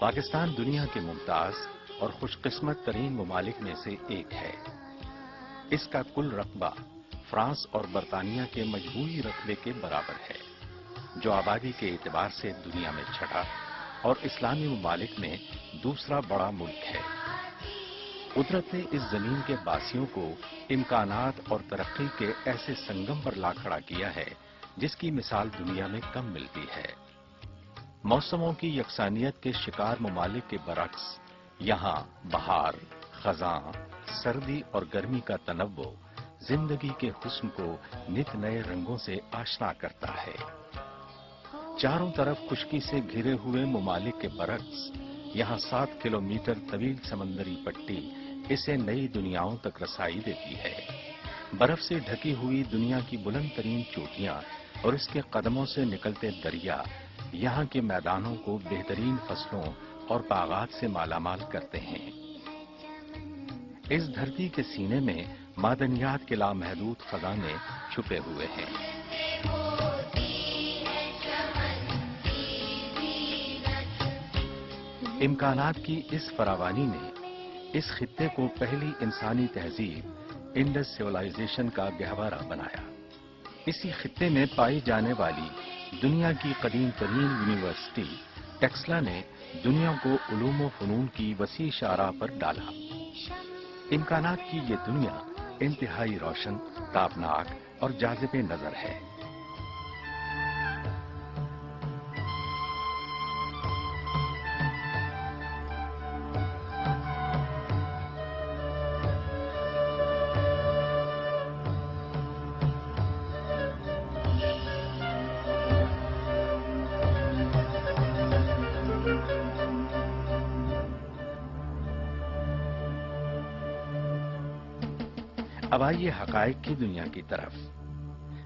پاکستان دنیا کے ممتاز اور خوش قسمت ترین ممالک میں سے ایک ہے۔ اس کا کل رقبہ فرانس اور برطانیہ کے مجموعی رقبے کے برابر ہے، جو آبادی کے اعتبار سے دنیا میں چھٹا اور اسلامی ممالک میں دوسرا بڑا ملک ہے۔ قدرت نے اس زمین کے باسیوں کو امکانات اور ترقی کے ایسے سنگم پر لا کھڑا کیا ہے جس کی مثال دنیا میں کم ملتی ہے۔ موسموں کی یکسانیت کے شکار ممالک کے برعکس یہاں بہار، خزاں، سردی اور گرمی کا تنوع زندگی کے حسن کو نت نئے رنگوں سے آشنا کرتا ہے۔ چاروں طرف خشکی سے گھرے ہوئے ممالک کے برعکس یہاں 7 کلومیٹر طویل سمندری پٹی اسے نئی دنیاؤں تک رسائی دیتی ہے۔ برف سے ڈھکی ہوئی دنیا کی بلند ترین چوٹیاں اور اس کے قدموں سے نکلتے دریا یہاں کے میدانوں کو بہترین فصلوں اور باغات سے مالا مال کرتے ہیں۔ اس دھرتی کے سینے میں معدنیات کے لامحدود خزانے چھپے ہوئے ہیں۔ امکانات کی اس فراوانی نے اس خطے کو پہلی انسانی تہذیب انڈس سیولائزیشن کا گہوارہ بنایا۔ اسی خطے میں پائی جانے والی دنیا کی قدیم ترین یونیورسٹی ٹیکسلا نے دنیا کو علوم و فنون کی وسیع شاہراہ پر ڈالا۔ امکانات کی یہ دنیا انتہائی روشن، تابناک اور جاذب نظر ہے۔ اب آئیے حقائق کی دنیا کی طرف۔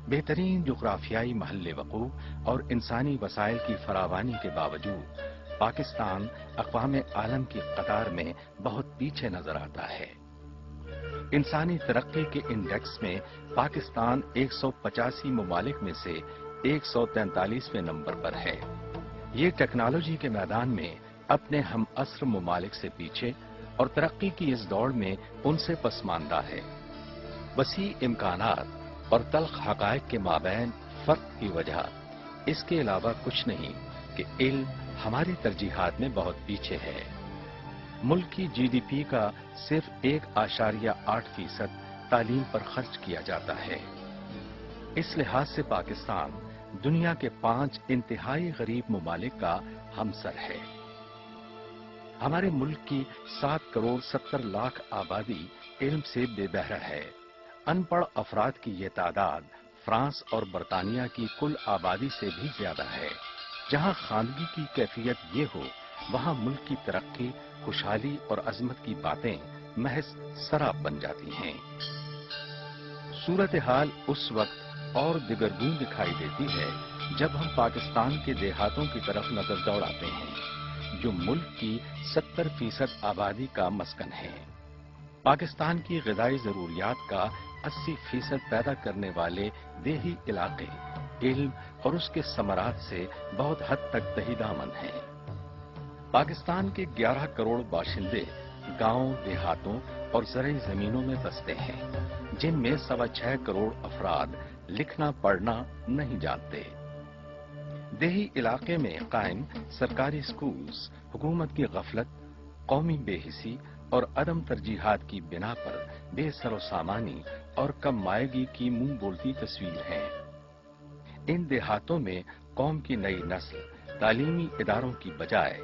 بہترین جغرافیائی محل وقوع اور انسانی وسائل کی فراوانی کے باوجود پاکستان اقوام عالم کی قطار میں بہت پیچھے نظر آتا ہے۔ انسانی ترقی کے انڈیکس میں پاکستان 185 ممالک میں سے 143ویں نمبر پر ہے۔ یہ ٹیکنالوجی کے میدان میں اپنے ہم عصر ممالک سے پیچھے اور ترقی کی اس دوڑ میں ان سے پسماندہ ہے۔ وسیع امکانات اور تلخ حقائق کے مابین فرق کی وجہ اس کے علاوہ کچھ نہیں کہ علم ہماری ترجیحات میں بہت پیچھے ہے۔ ملک کی جی ڈی پی کا صرف 1.8% تعلیم پر خرچ کیا جاتا ہے۔ اس لحاظ سے پاکستان دنیا کے 5 انتہائی غریب ممالک کا ہمسر ہے۔ ہمارے ملک کی 7 کروڑ 70 لاکھ آبادی علم سے بے بہرہ ہے۔ ان پڑھ افراد کی یہ تعداد فرانس اور برطانیہ کی کل آبادی سے بھی زیادہ ہے۔ جہاں خواندگی کی کیفیت یہ ہو، وہاں ملک کی ترقی، خوشحالی اور عظمت کی باتیں محض سراب بن جاتی ہیں۔ صورتحال اس وقت اور دگرگوں دکھائی دیتی ہے جب ہم پاکستان کے دیہاتوں کی طرف نظر دوڑاتے ہیں، جو ملک کی 70% آبادی کا مسکن ہے۔ پاکستان کی غذائی ضروریات کا 80% پیدا کرنے والے دیہی علاقے علم اور اس کے ثمرات سے بہت حد تک تہی دامن ہیں۔ پاکستان کے 11 کروڑ باشندے گاؤں، دیہاتوں اور زرعی زمینوں میں بستے ہیں، جن میں 6.25 کروڑ افراد لکھنا پڑھنا نہیں جانتے۔ دیہی علاقے میں قائم سرکاری سکولز حکومت کی غفلت، قومی بے حسی اور عدم ترجیحات کی بنا پر بے سر و سامانی اور کم مائگی کی منہ بولتی تصویر ہے۔ ان دیہاتوں میں قوم کی نئی نسل تعلیمی اداروں کی بجائے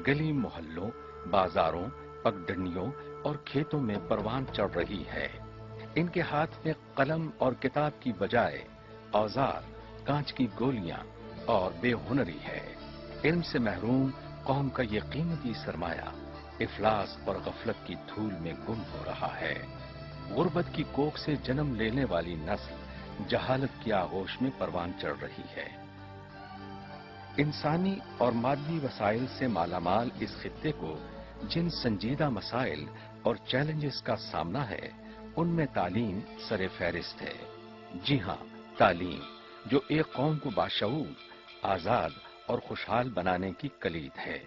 گلی محلوں، بازاروں، پگڈنڈیوں اور کھیتوں میں پروان چڑھ رہی ہے۔ ان کے ہاتھ میں قلم اور کتاب کی بجائے اوزار، کانچ کی گولیاں اور بے ہنری ہے۔ علم سے محروم قوم کا یہ قیمتی سرمایہ افلاس اور غفلت کی دھول میں گم ہو رہا ہے۔ غربت کی کوکھ سے جنم لینے والی نسل جہالت کی آغوش میں پروان چڑھ رہی ہے۔ انسانی اور مادی وسائل سے مالا مال اس خطے کو جن سنجیدہ مسائل اور چیلنجز کا سامنا ہے، ان میں تعلیم سر فہرست ہے۔ جی ہاں، تعلیم، جو ایک قوم کو باشعور، آزاد اور خوشحال بنانے کی کلید ہے۔